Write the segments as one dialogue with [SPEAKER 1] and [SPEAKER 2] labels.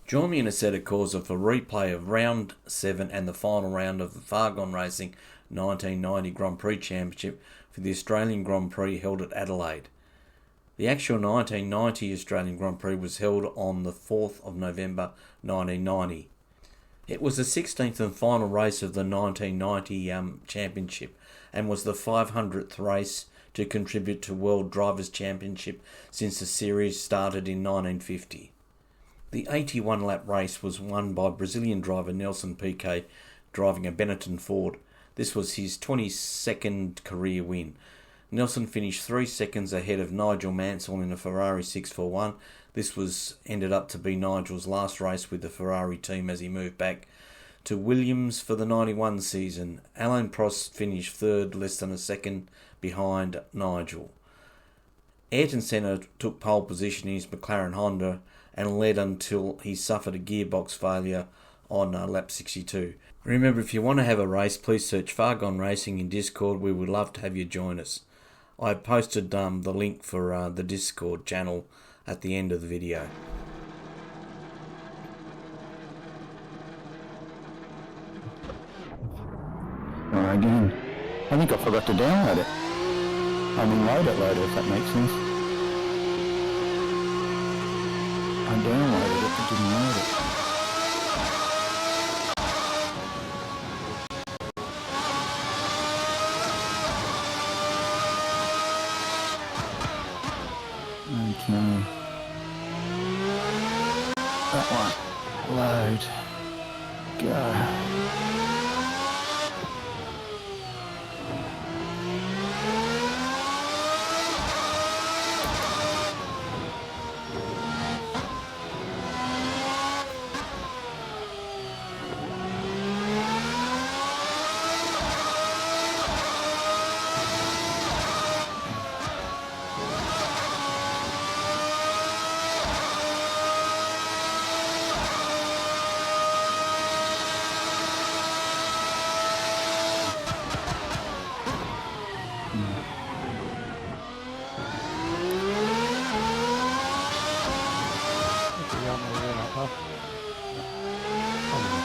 [SPEAKER 1] Join me in Assetto Corsa for replay of Round 7 and the final round of the Fargone Racing 1990 Grand Prix Championship for the Australian Grand Prix held at Adelaide. The actual 1990 Australian Grand Prix was held on the 4th of November 1990. It was the 16th and final race of the 1990 championship and was the 500th race to contribute to World Drivers' Championship since the series started in 1950. The 81-lap race was won by Brazilian driver Nelson Piquet driving a Benetton-Ford. This was his 22nd career win. Nelson finished 3 seconds ahead of Nigel Mansell in a Ferrari 641. This ended up to be Nigel's last race with the Ferrari team as he moved back to Williams for the 91 season. Alain Prost finished third, less than a second behind Nigel. Ayrton Senna took pole position in his McLaren-Honda and led until he suffered a gearbox failure on lap 62. Remember, if you want to have a race, please search Fargone Racing in Discord. We would love to have you join us. I posted the link for the Discord channel at the end of the video.
[SPEAKER 2] Again, I think I forgot to download it. I mean load it later, if that makes sense. I downloaded it but didn't load it. Okay. That one. Load. Go.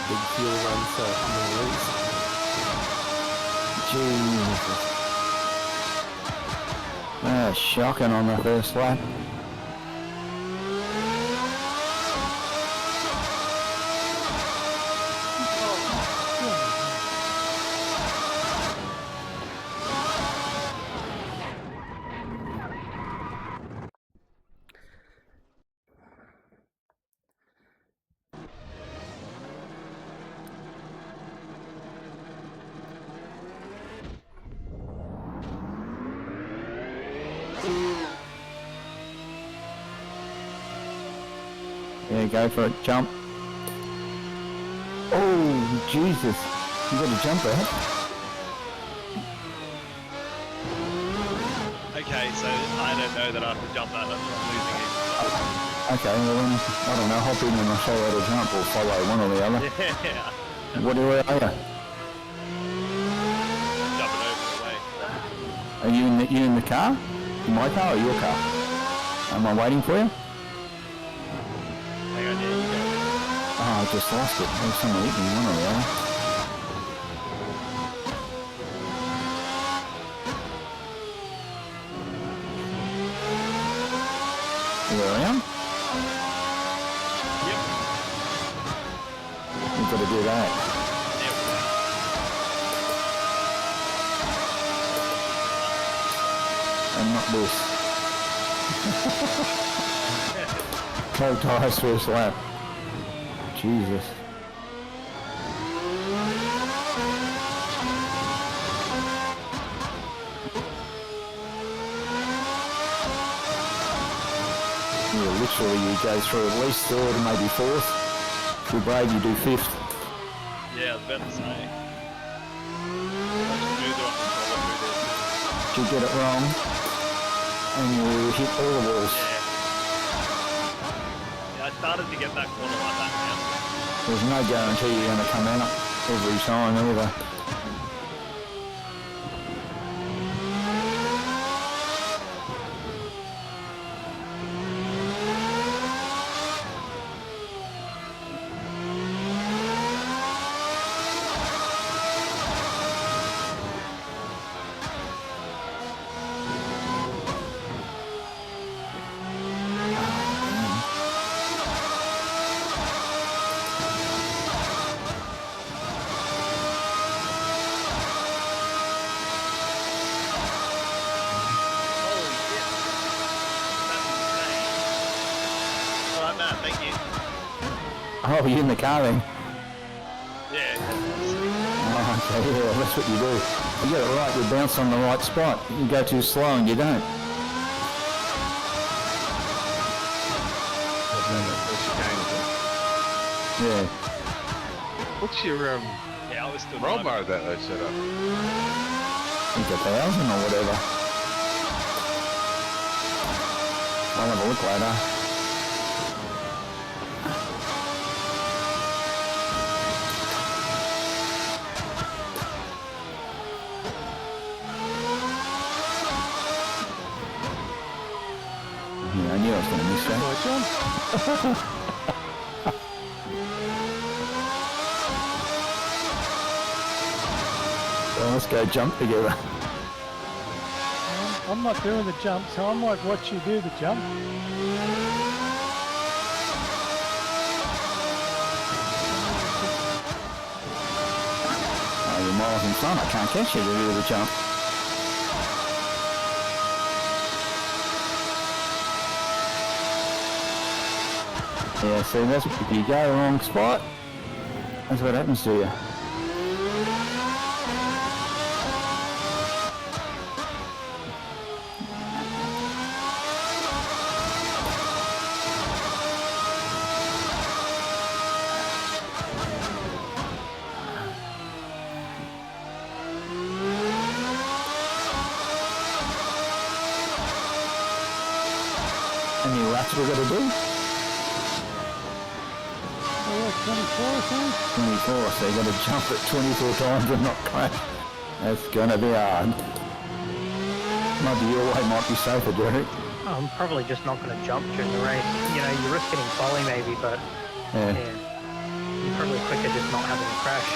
[SPEAKER 3] Big fuel run for
[SPEAKER 2] Jesus. That's shocking on the first lap. Yeah, go for it, jump. Oh, Jesus. You got to jump out.
[SPEAKER 4] Okay, so I don't know that I have to jump that, I'm losing it.
[SPEAKER 2] Okay, well then, I don't know, hop in and I'll show you how to jump or follow one or the other.
[SPEAKER 4] Yeah.
[SPEAKER 2] What are you?
[SPEAKER 4] Jumping over the way.
[SPEAKER 2] Are you in the car? In my car or your car? Am I waiting for you?
[SPEAKER 4] Hang on, yeah, you go.
[SPEAKER 2] Oh, I just lost it. There's someone eating one or the other. You around?
[SPEAKER 4] Yep.
[SPEAKER 2] You've got to do that. And not this. Cold tires first lap. Jesus. Yeah, literally you go through at least third and maybe fourth. If you're brave you do fifth.
[SPEAKER 4] Yeah, I was about to say. Much smoother on the top through there too.
[SPEAKER 2] You get it wrong and you hit all the walls.
[SPEAKER 4] Yeah, I started to get that corner like that now.
[SPEAKER 2] There's no guarantee you're going to come out every time either. Oh, you in the car then?
[SPEAKER 4] Yeah.
[SPEAKER 2] Oh, okay, yeah, that's what you do. You get it right, you bounce on the right spot. You go too slow and you don't. Yeah.
[SPEAKER 5] What's your
[SPEAKER 4] Yeah, I was still
[SPEAKER 5] roll
[SPEAKER 4] driving.
[SPEAKER 5] mode that they set up?
[SPEAKER 2] I think 1,000 or whatever. I'll have a look later. Yeah, I knew I was going to miss that. Well, let's go jump together.
[SPEAKER 6] I'm not doing the jump, so I might watch you do the jump.
[SPEAKER 2] Oh, you're miles in front. I can't catch you to do the jump. Yeah, see, that's if you go the wrong spot, that's what happens to you. How many laps we got to do?
[SPEAKER 6] Oh, 24 or something?
[SPEAKER 2] 24, so you got to jump it 24 times and not crash. That's gonna be hard. Might be your way, might be safer, Derek.
[SPEAKER 7] I'm probably just not going to jump during the race. You know, you risk getting folly maybe, but
[SPEAKER 2] Yeah,
[SPEAKER 7] you're probably quicker just not having a crash.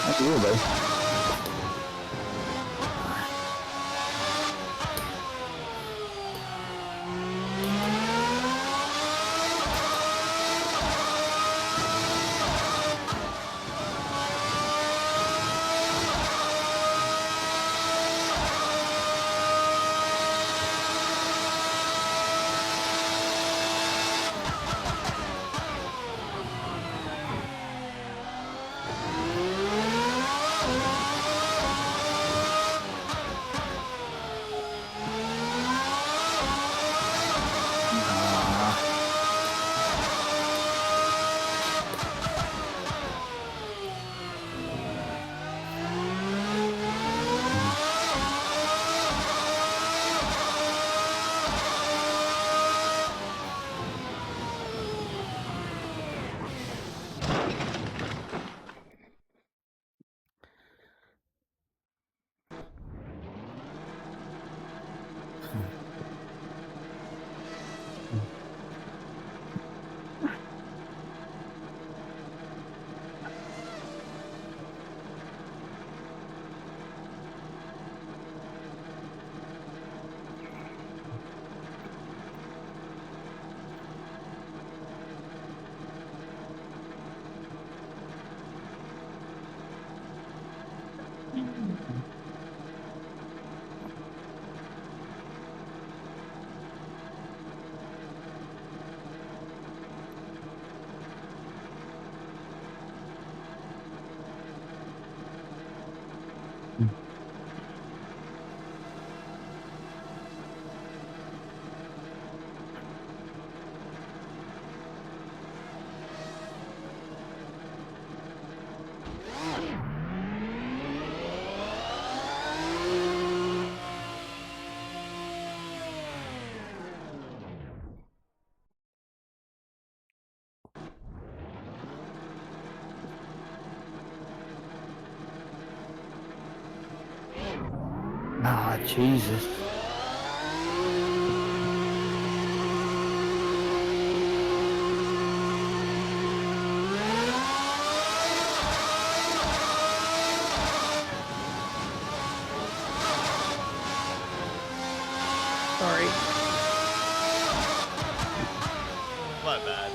[SPEAKER 2] that will be. Ah, Jesus.
[SPEAKER 7] Sorry.
[SPEAKER 4] My bad.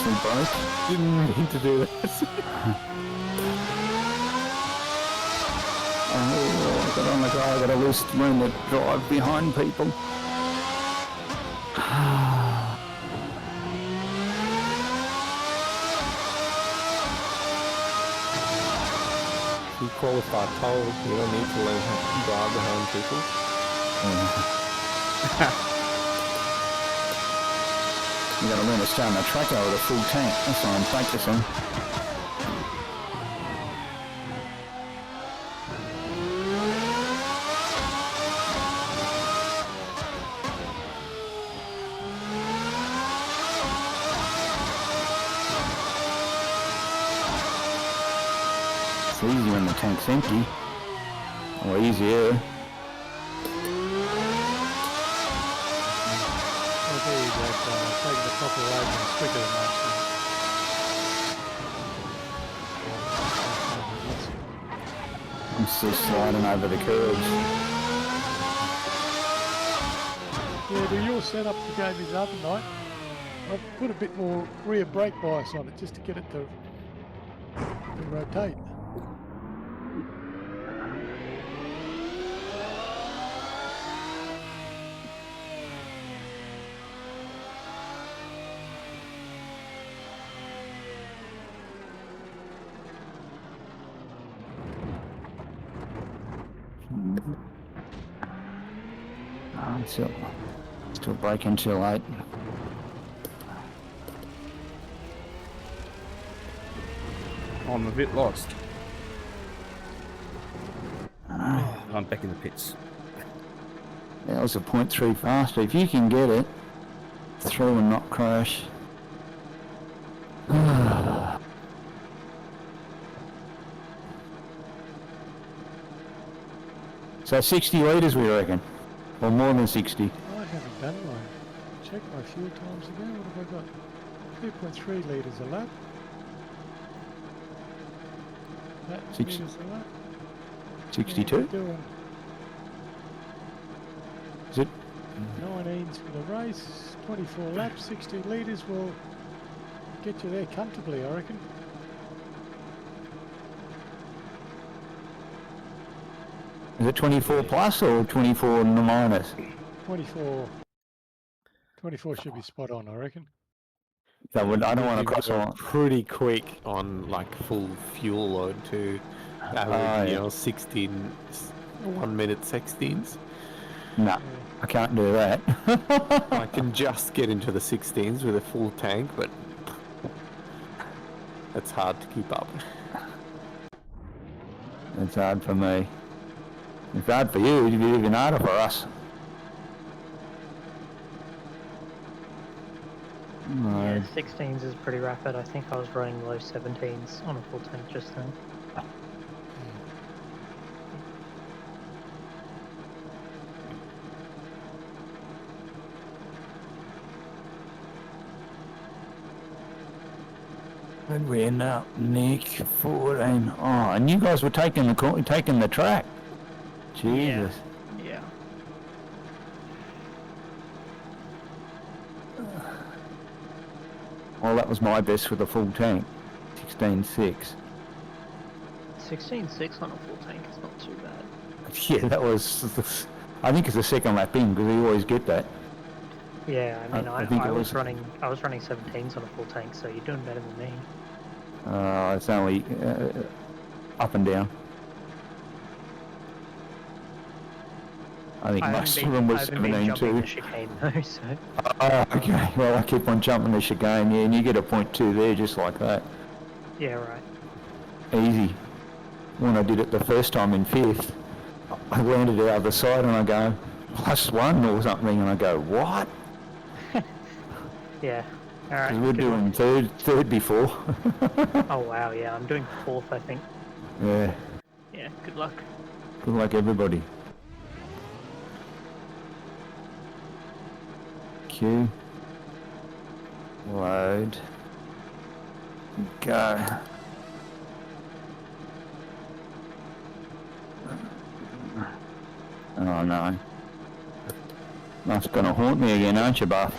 [SPEAKER 2] actually broke.
[SPEAKER 3] Didn't mean to do that.
[SPEAKER 2] Oh, I got on the guy, I got a loose room to drive behind people.
[SPEAKER 3] You qualified pole, you don't need to learn how to drive behind people.
[SPEAKER 2] You gotta learn to stay on the track with a full tank. That's what I'm practicing. It's easy when the tank's empty. Or easier.
[SPEAKER 6] Oh, there you go, Tom. I've taken the proper road and it's quicker than most of
[SPEAKER 2] I'm still sliding over the curbs.
[SPEAKER 6] Yeah, do your setup you gave me the other night, I've put a bit more rear brake bias on it just to get it to rotate. Still braking too late.
[SPEAKER 8] I'm a bit lost. I'm back in the pits.
[SPEAKER 2] That was a 0.3 faster. If you can get it through and not crash. So 60 litres we reckon? Or more than 60?
[SPEAKER 6] I haven't done mine. Check my fuel times again. What have I got? 2.3 litres a lap. That
[SPEAKER 2] Six-
[SPEAKER 6] litres a lap.
[SPEAKER 2] 62?
[SPEAKER 6] Yeah, doing
[SPEAKER 2] Is it?
[SPEAKER 6] 19s for the race. 24 laps, 60 litres will get you there comfortably, I reckon.
[SPEAKER 2] Is it 24 plus or 24 minus?
[SPEAKER 6] 24. 24 should be spot on, I reckon.
[SPEAKER 2] I don't want to
[SPEAKER 3] You
[SPEAKER 2] cross
[SPEAKER 3] go
[SPEAKER 2] on.
[SPEAKER 3] pretty quick on like full fuel load to average,
[SPEAKER 2] yeah.
[SPEAKER 3] 16, 1 minute 16s.
[SPEAKER 2] No, I can't do that.
[SPEAKER 3] I can just get into the 16s with a full tank, but it's hard to keep up.
[SPEAKER 2] It's hard for me. It's hard for you, it'd be even harder for us.
[SPEAKER 7] Yeah, 16s is pretty rapid. I think I was running low 17s on a full tank just then.
[SPEAKER 2] Where'd we end up? Nick, 14. Oh, and you guys were taking the track. Jesus.
[SPEAKER 7] Yeah.
[SPEAKER 2] Well, that was my best with a full tank. 16.6.
[SPEAKER 7] 16.6 on a full tank is not too bad.
[SPEAKER 2] Yeah, that was... I think it's the second lap in, because you always get that.
[SPEAKER 7] Yeah, I mean,
[SPEAKER 2] I think
[SPEAKER 7] I
[SPEAKER 2] it
[SPEAKER 7] was
[SPEAKER 2] was-
[SPEAKER 7] running 17s on a full tank, so you're doing better than me.
[SPEAKER 2] It's only up and down. I think most of them were
[SPEAKER 7] I haven't been
[SPEAKER 2] 17
[SPEAKER 7] jumping
[SPEAKER 2] too.
[SPEAKER 7] the chicane though, so
[SPEAKER 2] Oh, okay. Well, I keep on jumping the chicane, yeah, and you get a 0.2 there just like that.
[SPEAKER 7] yeah, right.
[SPEAKER 2] Easy. When I did it the first time in 5th, I landed out the side and I go, +1 or something, and I go, what?
[SPEAKER 7] Yeah. All right.
[SPEAKER 2] Because we're
[SPEAKER 7] good luck.
[SPEAKER 2] doing third before.
[SPEAKER 7] Oh wow, yeah, I'm doing 4th, I think.
[SPEAKER 2] Yeah,
[SPEAKER 7] Yeah, good luck.
[SPEAKER 2] good luck everybody. Q. Load. Go. Oh no. That's gonna haunt me again, aren't you, Buff?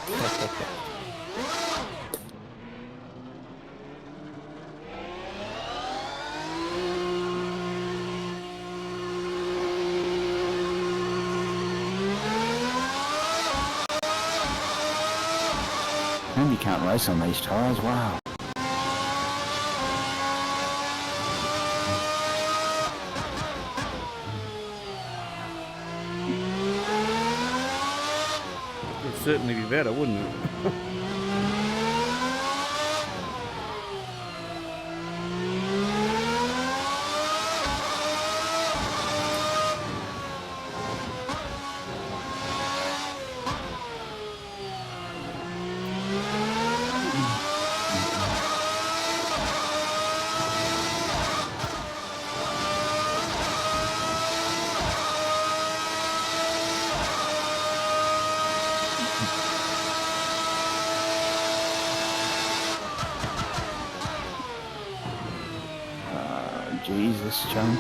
[SPEAKER 2] shame you can't race on these tyres, wow.
[SPEAKER 8] It'd certainly be better, wouldn't it?
[SPEAKER 2] Jesus, John.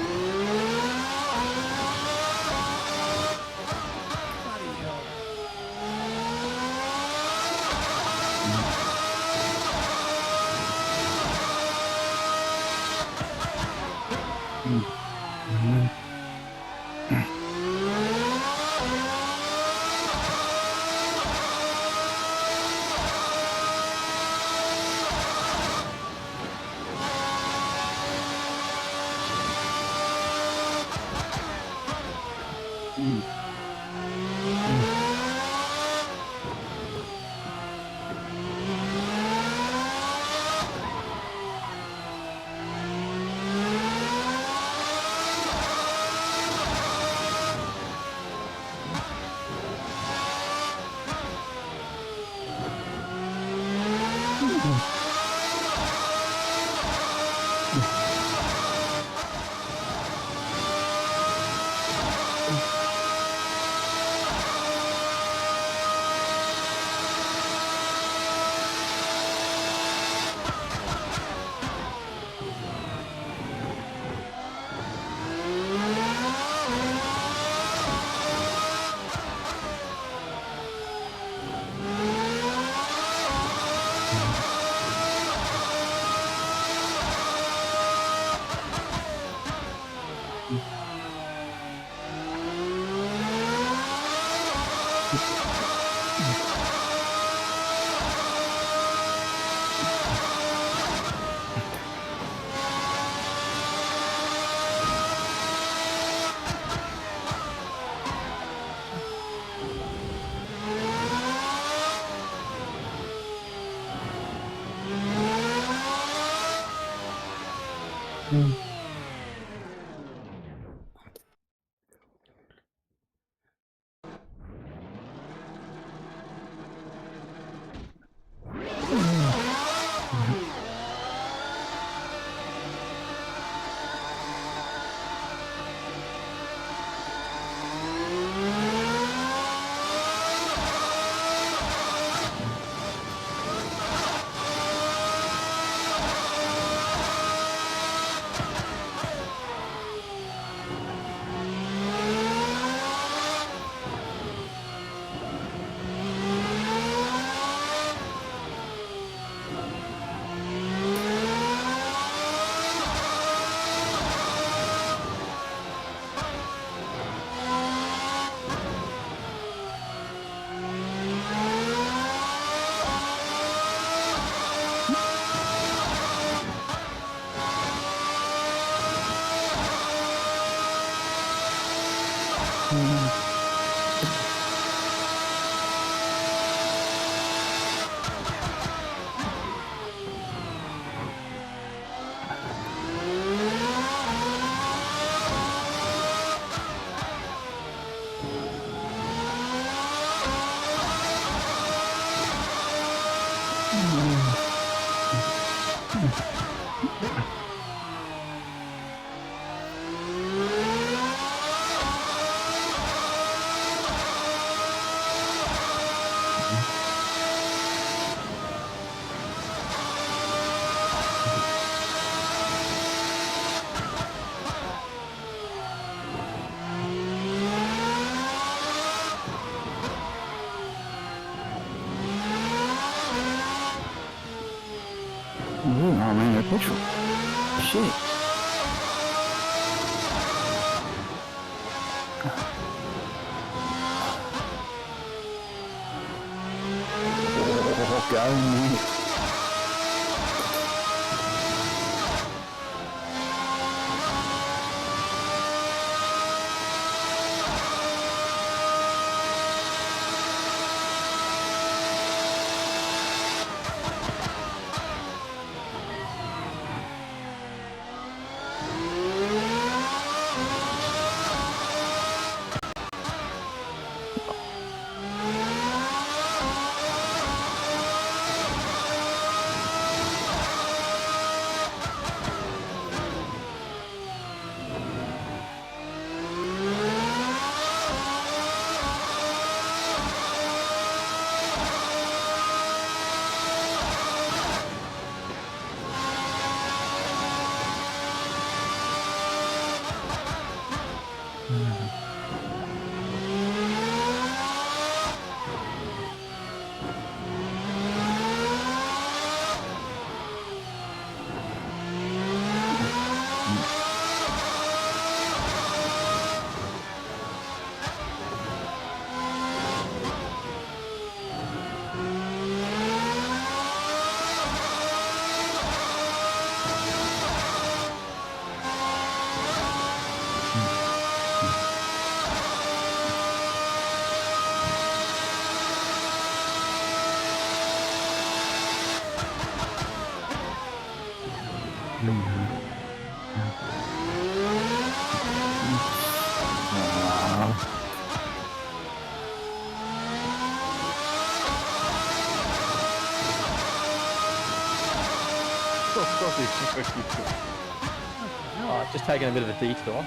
[SPEAKER 2] I ran out of petrol. Shit. Oh, go. so near.
[SPEAKER 3] Oh, just taking a bit of a detour.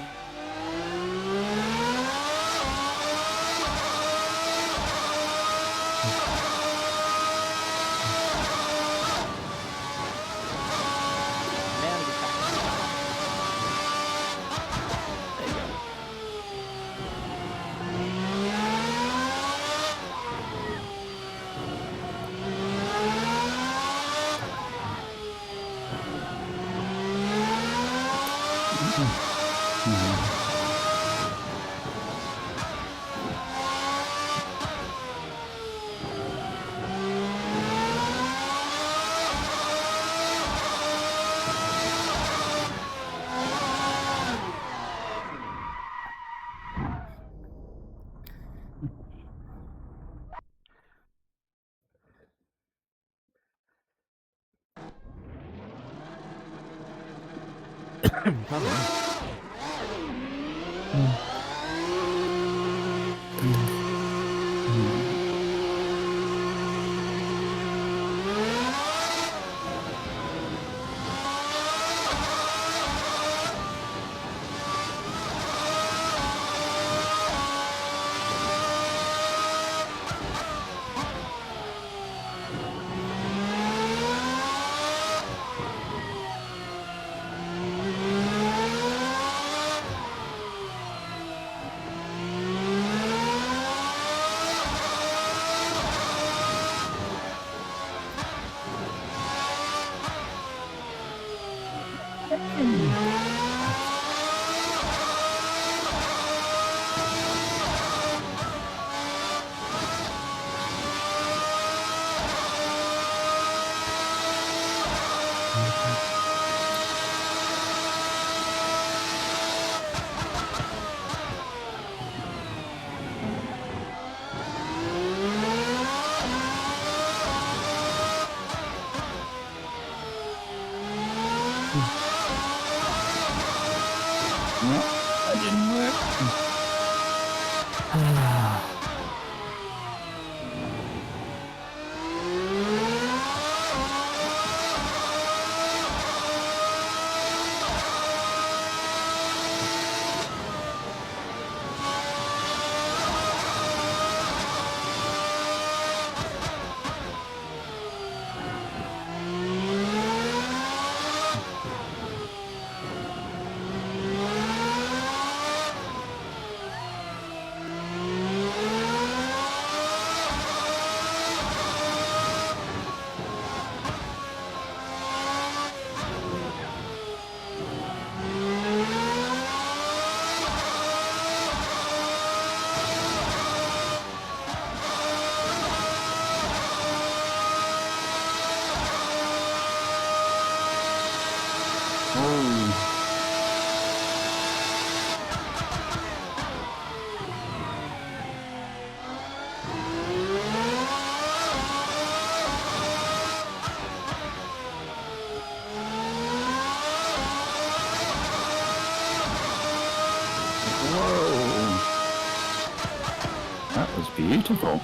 [SPEAKER 2] beautiful.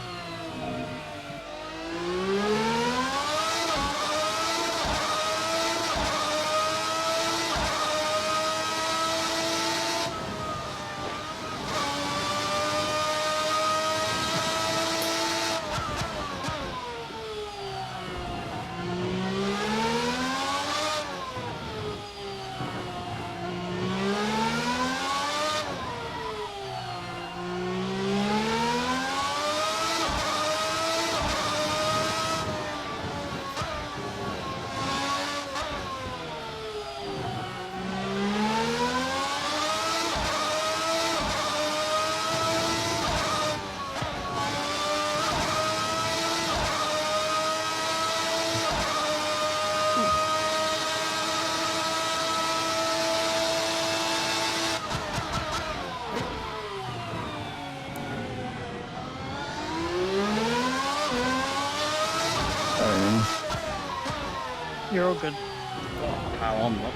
[SPEAKER 7] You're all good.
[SPEAKER 8] Oh, I'm not.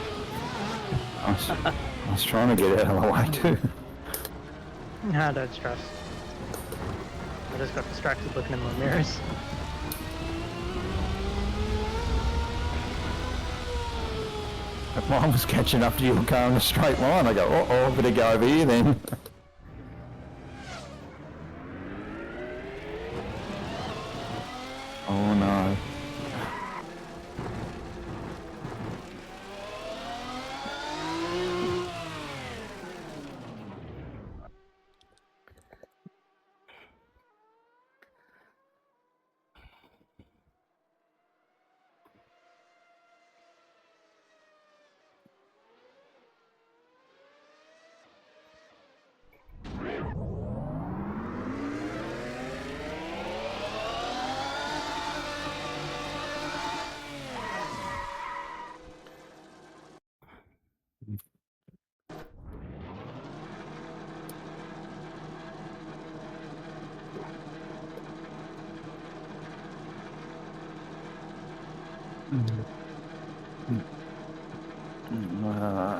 [SPEAKER 2] I was trying to get out of the way too.
[SPEAKER 7] No, don't stress. I just got distracted looking in my mirrors.
[SPEAKER 2] If mine was catching up to your car in a straight line, I go, uh-oh, better go over here then. Oh no.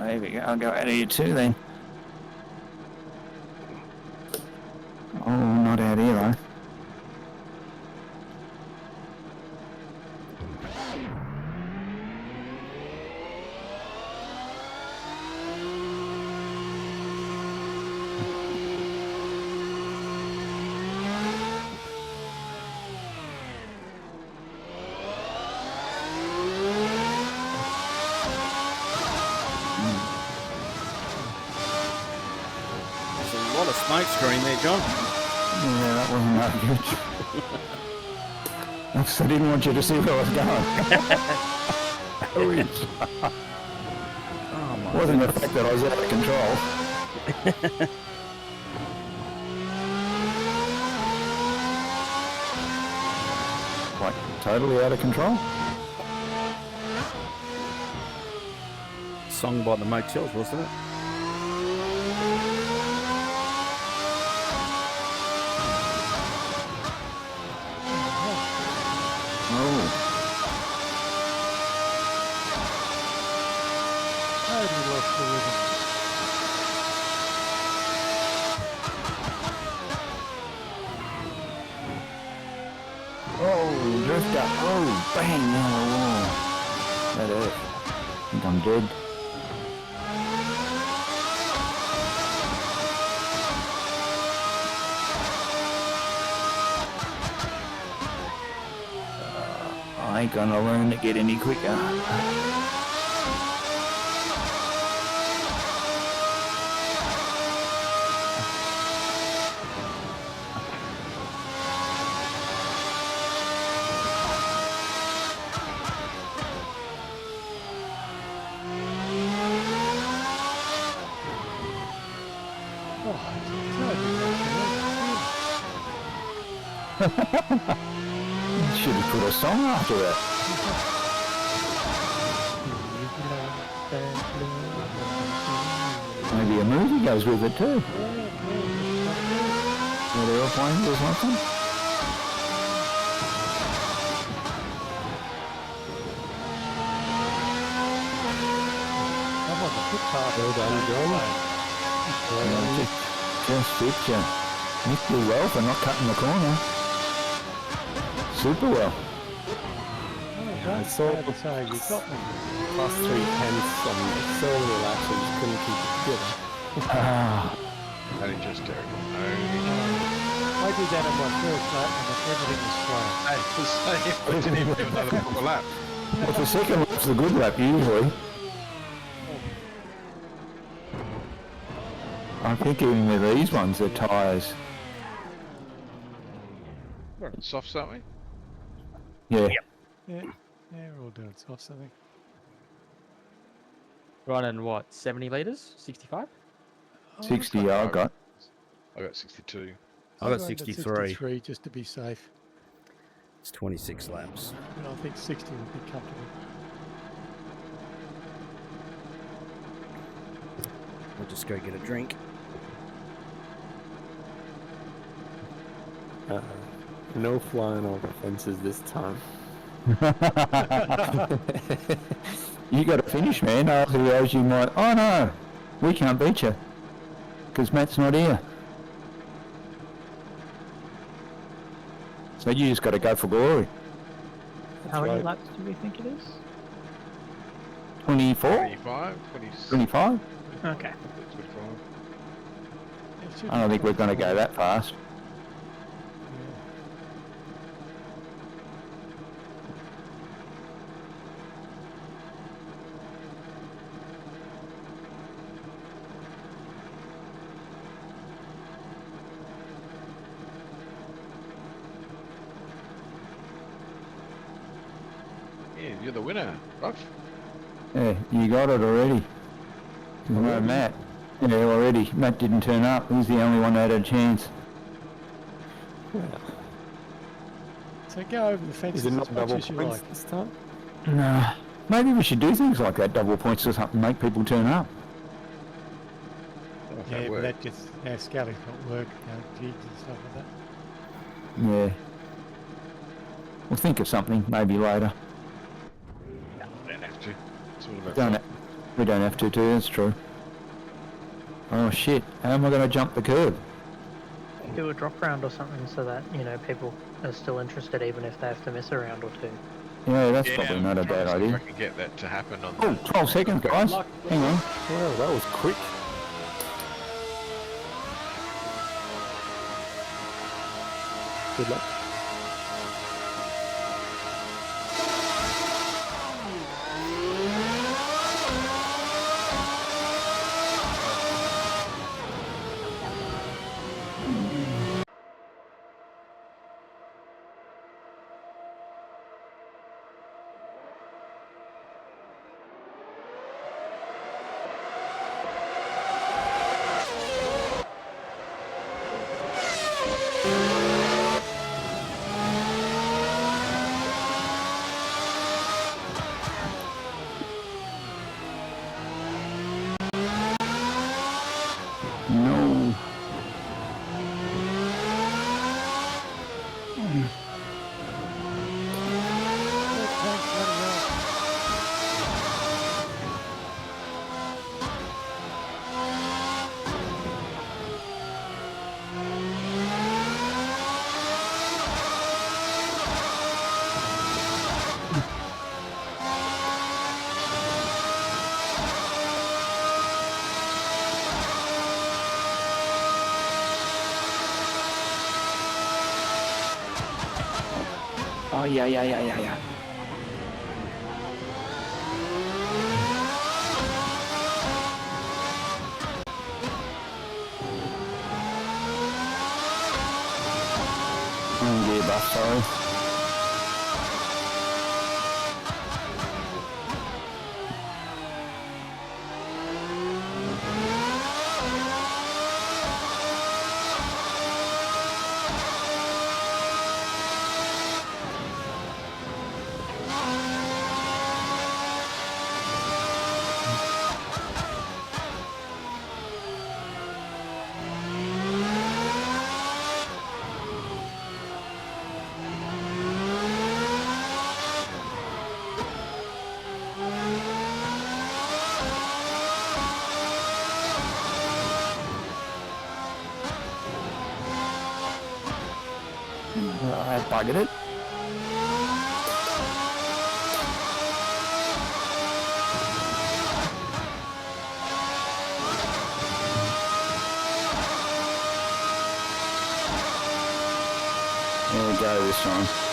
[SPEAKER 2] Here we go, I'll go out of here too then. Oh, not out here though.
[SPEAKER 8] Smoke screen there, John.
[SPEAKER 2] Yeah, that wasn't that good. I didn't want you to see where I was going.
[SPEAKER 8] Oh my
[SPEAKER 2] Wasn't the fact that I was out of control. Like, totally out of control?
[SPEAKER 8] Song by the Motels, wasn't it?
[SPEAKER 2] Bang, now the wall. That hurt. I think I'm dead. I ain't gonna learn to get any quicker. Should have put a song after that. Maybe a movie goes with it too. An airplane or something.
[SPEAKER 6] How about the pit car? Well done, John.
[SPEAKER 2] Just picture. Missed you well for not cutting the corner. Super well.
[SPEAKER 6] Oh,
[SPEAKER 3] I
[SPEAKER 6] that's
[SPEAKER 3] saw
[SPEAKER 6] bad to say. You got me.
[SPEAKER 3] plus 3 tenths on so many laps and just couldn't keep it together.
[SPEAKER 2] Ah,
[SPEAKER 5] Only just terrible.
[SPEAKER 6] I did that on my first lap and everything was slow.
[SPEAKER 5] I didn't even do another proper lap.
[SPEAKER 2] well, the second lap's the good lap usually. I think even with these ones, the tyres.
[SPEAKER 5] We're on softs, aren't we?
[SPEAKER 2] Yeah.
[SPEAKER 6] Yeah, we're all doing softs, I think.
[SPEAKER 9] Running what, 70 litres? 65?
[SPEAKER 2] 60 I got.
[SPEAKER 5] I got 62.
[SPEAKER 8] I got
[SPEAKER 6] I'll go into
[SPEAKER 8] 63.
[SPEAKER 6] 63 just to be safe.
[SPEAKER 8] It's 26 laps.
[SPEAKER 6] And I think 60 would be comfortable.
[SPEAKER 8] We'll just go get a drink.
[SPEAKER 3] No flying over fences this time.
[SPEAKER 2] You got to finish, man. Otherwise you might... Oh, no. We can't beat you. Because Matt's not here. So you just got to go for glory.
[SPEAKER 7] How many
[SPEAKER 3] right.
[SPEAKER 7] laps do we think it is?
[SPEAKER 2] 24?
[SPEAKER 5] 25, 26.
[SPEAKER 2] 25?
[SPEAKER 7] Okay.
[SPEAKER 5] 25.
[SPEAKER 6] It should
[SPEAKER 2] I don't
[SPEAKER 6] be
[SPEAKER 2] think we're going to go
[SPEAKER 6] comfortable.
[SPEAKER 2] that fast.
[SPEAKER 5] Yeah, you're the winner, Ruff.
[SPEAKER 2] Yeah, you got it already. No, Matt. Yeah, already. Matt didn't turn up. He's the only one that had a chance.
[SPEAKER 6] So go over the fences
[SPEAKER 3] Is it
[SPEAKER 6] as
[SPEAKER 3] not
[SPEAKER 6] much
[SPEAKER 3] double
[SPEAKER 6] as you
[SPEAKER 3] points
[SPEAKER 6] like.
[SPEAKER 3] this time?
[SPEAKER 2] No. Maybe we should do things like that, double points or something, make people turn up.
[SPEAKER 5] Oh,
[SPEAKER 6] Yeah, but
[SPEAKER 5] worked.
[SPEAKER 6] that just, Scally's got work, gigs and stuff like that.
[SPEAKER 2] Yeah. We'll think of something, maybe later.
[SPEAKER 5] Don't have to. It's all about
[SPEAKER 2] Don't we don't have to do, that's true. Oh shit, how am I going to jump the curb?
[SPEAKER 7] Do a drop round or something so that, people are still interested even if they have to miss a round or two.
[SPEAKER 2] Yeah, that's
[SPEAKER 5] Yeah,
[SPEAKER 2] probably
[SPEAKER 5] I'm
[SPEAKER 2] not a
[SPEAKER 5] trying
[SPEAKER 2] bad
[SPEAKER 5] to see if
[SPEAKER 2] idea.
[SPEAKER 5] I can get that to happen on
[SPEAKER 2] Oh, 12 seconds, guys. Hang on.
[SPEAKER 3] Wow, that was quick. Good luck.
[SPEAKER 2] No.
[SPEAKER 6] Thanks, bloody hell.
[SPEAKER 2] Oh, yeah. Gearbox, sorry. targeted. There we go this time.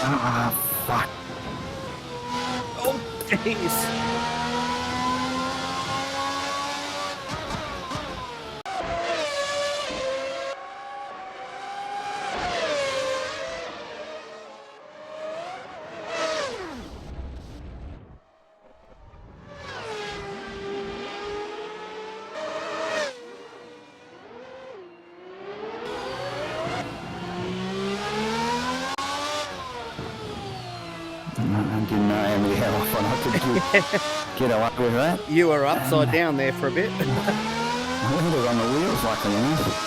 [SPEAKER 2] Ah, fuck.
[SPEAKER 8] Oh, jeez.
[SPEAKER 2] I didn't know how often I could get away with that.
[SPEAKER 8] You were upside down there for a bit.
[SPEAKER 2] I landed on the wheels, luckily enough.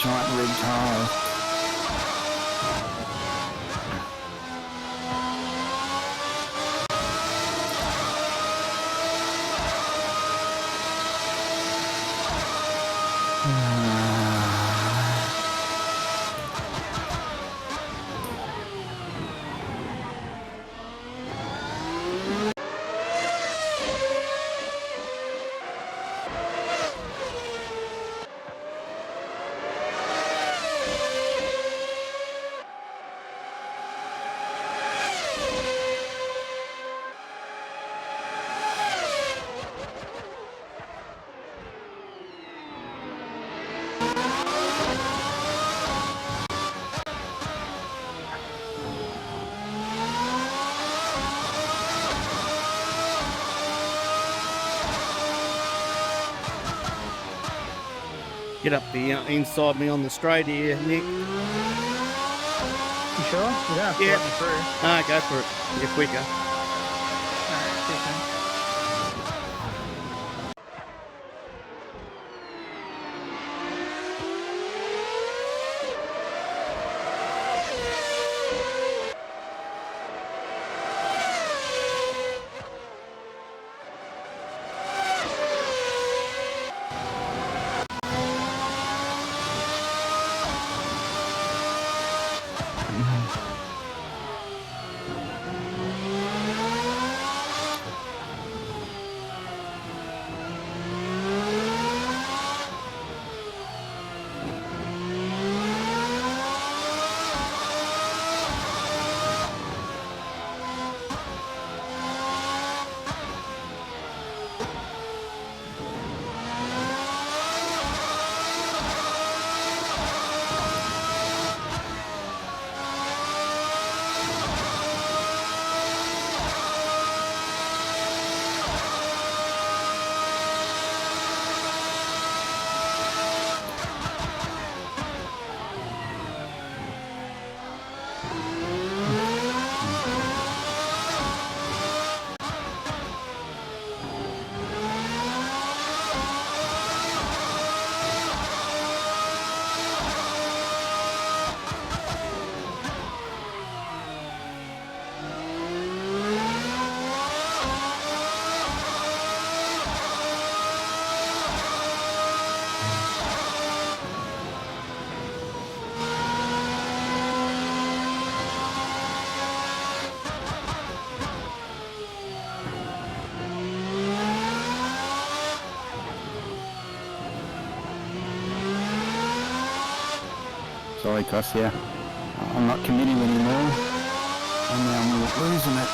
[SPEAKER 2] Giant red tyres.
[SPEAKER 8] Get up the inside me on the straight here, Nick.
[SPEAKER 7] You sure? You don't have to
[SPEAKER 8] Yeah.
[SPEAKER 7] let me through.
[SPEAKER 8] Ah, go for it. You're quicker.
[SPEAKER 7] Alright, cheers, man.
[SPEAKER 2] Sorry, Cos, yeah. I'm not committing anymore. And now I'm losing it.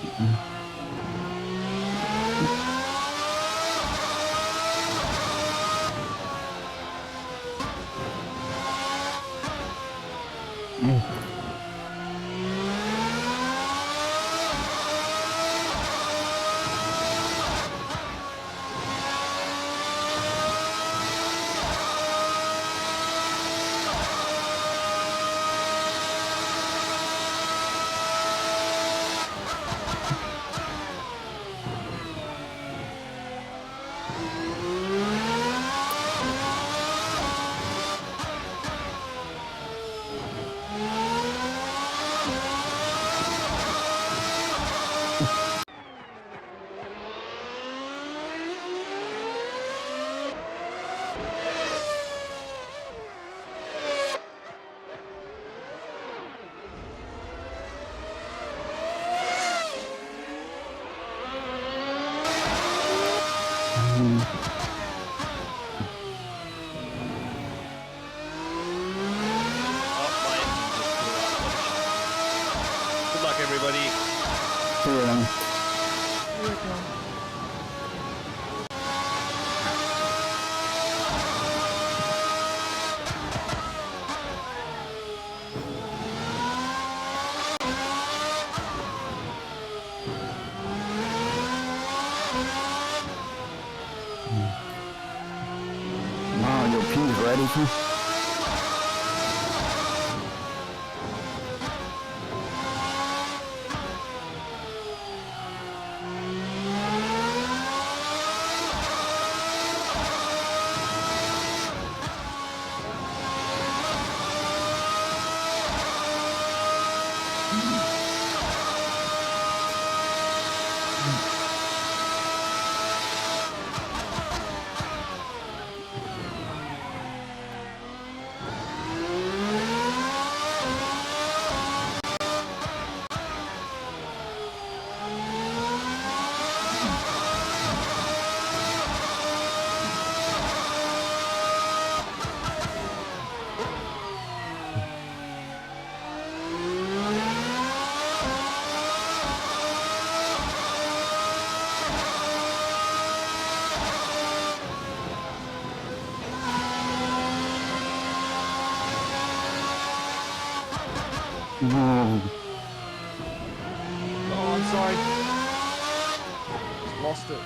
[SPEAKER 4] Good luck, everybody.
[SPEAKER 2] Now your pea's ready to. Whoa.
[SPEAKER 9] Oh, I'm sorry. Just lost it.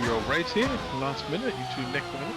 [SPEAKER 5] your race here. Last minute, you two neck the minute.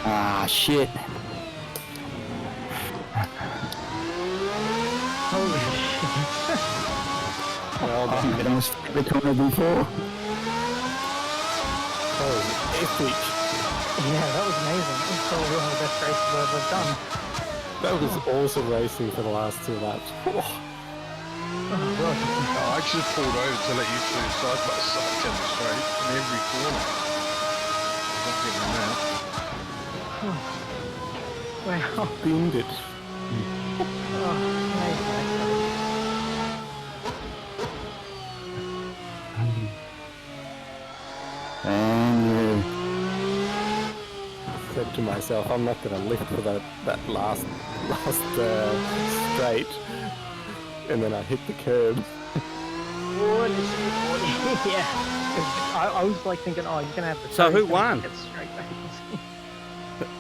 [SPEAKER 2] Ah, shit.
[SPEAKER 7] Holy shit.
[SPEAKER 3] Well,
[SPEAKER 2] I hit on the corner before.
[SPEAKER 3] epic.
[SPEAKER 7] Yeah, that was amazing. It was probably one of the best races I've ever done.
[SPEAKER 3] That was awesome racing for the last 2 laps.
[SPEAKER 7] Oh, God.
[SPEAKER 5] Oh, I just pulled over to let you two side by side down the straight in every corner. Not getting that.
[SPEAKER 7] Wow.
[SPEAKER 3] Binned it.
[SPEAKER 7] Oh, amazing.
[SPEAKER 2] And
[SPEAKER 3] Said to myself, I'm not going to lift for that last straight. And then I hit the curb.
[SPEAKER 7] Yeah. I was like thinking, oh, you're going to have the...
[SPEAKER 8] So who won?
[SPEAKER 7] Get straight back.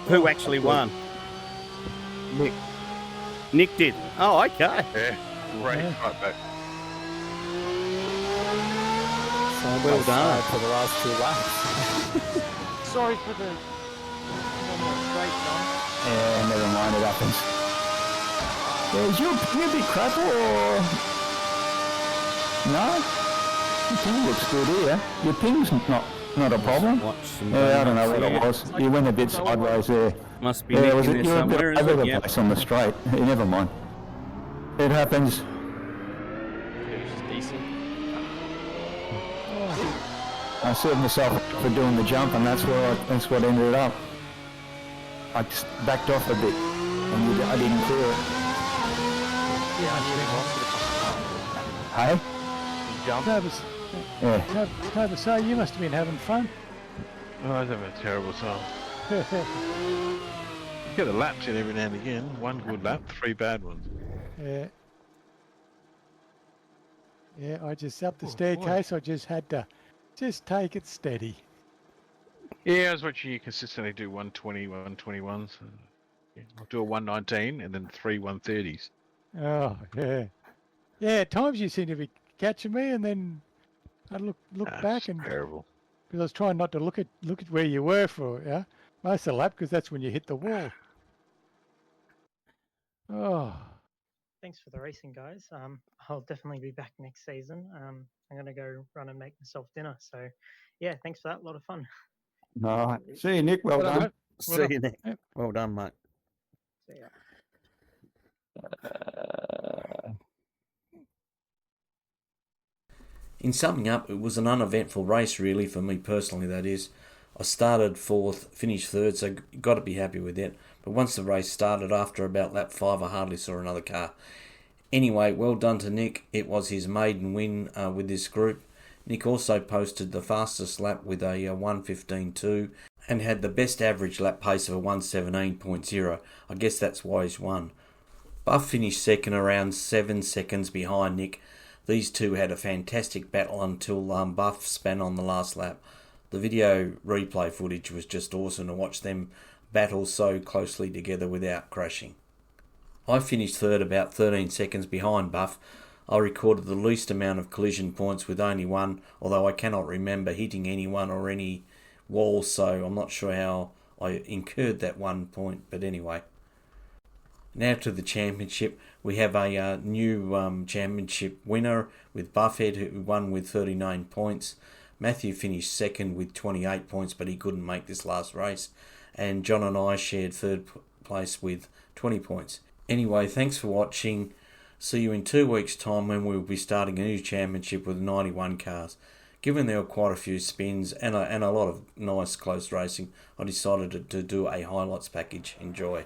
[SPEAKER 8] Who actually won?
[SPEAKER 3] Nick.
[SPEAKER 8] Nick did. Oh, okay.
[SPEAKER 5] Yeah, right,
[SPEAKER 6] Yeah.
[SPEAKER 5] right back.
[SPEAKER 3] Side
[SPEAKER 8] Well
[SPEAKER 3] by
[SPEAKER 8] done.
[SPEAKER 3] side for the last 2 laps.
[SPEAKER 6] Sorry for the straight run.
[SPEAKER 2] yeah, never mind, it happens. Yeah, is your ping a bit crap or... No? Your ping looks good here. Your ping's not a problem.
[SPEAKER 8] Watch some
[SPEAKER 2] Yeah, I don't know
[SPEAKER 8] donuts
[SPEAKER 2] what it
[SPEAKER 8] here.
[SPEAKER 2] was. You went a bit sideways there.
[SPEAKER 8] Must be
[SPEAKER 2] Yeah,
[SPEAKER 8] Nick
[SPEAKER 2] was
[SPEAKER 8] in
[SPEAKER 2] it?
[SPEAKER 8] there
[SPEAKER 2] You were a
[SPEAKER 8] somewhere,
[SPEAKER 2] bit
[SPEAKER 8] is
[SPEAKER 2] over
[SPEAKER 8] it?
[SPEAKER 2] the
[SPEAKER 8] Yep.
[SPEAKER 2] place on the straight. Yeah, never mind. It happens.
[SPEAKER 9] It was just decent.
[SPEAKER 2] I set myself up for doing the jump, and that's what ended up. I just backed off a bit, and I didn't clear it. Hey? Yeah.
[SPEAKER 6] Toba, so you must have been having fun.
[SPEAKER 5] Oh, I was having a terrible time. Get the laps in every now and again. 1 good lap, 3 bad ones.
[SPEAKER 6] Yeah. Yeah, I just up the staircase. I just had to just take it steady.
[SPEAKER 5] Yeah, I was watching you consistently do 120, 121s. Yeah, I'll do a 119 and then 3 130s.
[SPEAKER 6] Oh, yeah. Yeah, at times you seem to be catching me, and then I look back, and
[SPEAKER 5] terrible.
[SPEAKER 6] because I was trying not to look at where you were for most of the lap, because that's when you hit the wall. Oh,
[SPEAKER 7] Thanks for the racing, guys. I'll definitely be back next season. I'm going to go run and make myself dinner. So, yeah, thanks for that. A lot of fun.
[SPEAKER 2] All right. See you, Nick. Well
[SPEAKER 6] Well
[SPEAKER 2] done.
[SPEAKER 6] done.
[SPEAKER 8] See you, Nick.
[SPEAKER 6] Yep.
[SPEAKER 8] Well done, mate.
[SPEAKER 7] So, yeah.
[SPEAKER 1] In summing up, it was an uneventful race really for me personally, that is. I started 4th, finished 3rd, so got to be happy with that. But once the race started, after about lap 5, I hardly saw another car. Anyway, well done to Nick. It was his maiden win with this group. Nick also posted the fastest lap with a 1:15.2 and had the best average lap pace of a 1:17.0. I guess that's why he's won. Buff finished second, around 7 seconds behind Nick. These two had a fantastic battle until Buff span on the last lap. The video replay footage was just awesome to watch them battle so closely together without crashing. I finished third, about 13 seconds behind Buff. I recorded the least amount of collision points with only one, although I cannot remember hitting anyone or any walls, so I'm not sure how I incurred that 1 point, but anyway. Now to the championship. We have a new championship winner with Buffhead, who won with 39 points. Matthew finished second with 28 points, but he couldn't make this last race. And John and I shared third place with 20 points. Anyway, thanks for watching. See you in 2 weeks' time when we'll be starting a new championship with 91 cars. Given there were quite a few spins and a lot of nice close racing, I decided to do a highlights package. Enjoy.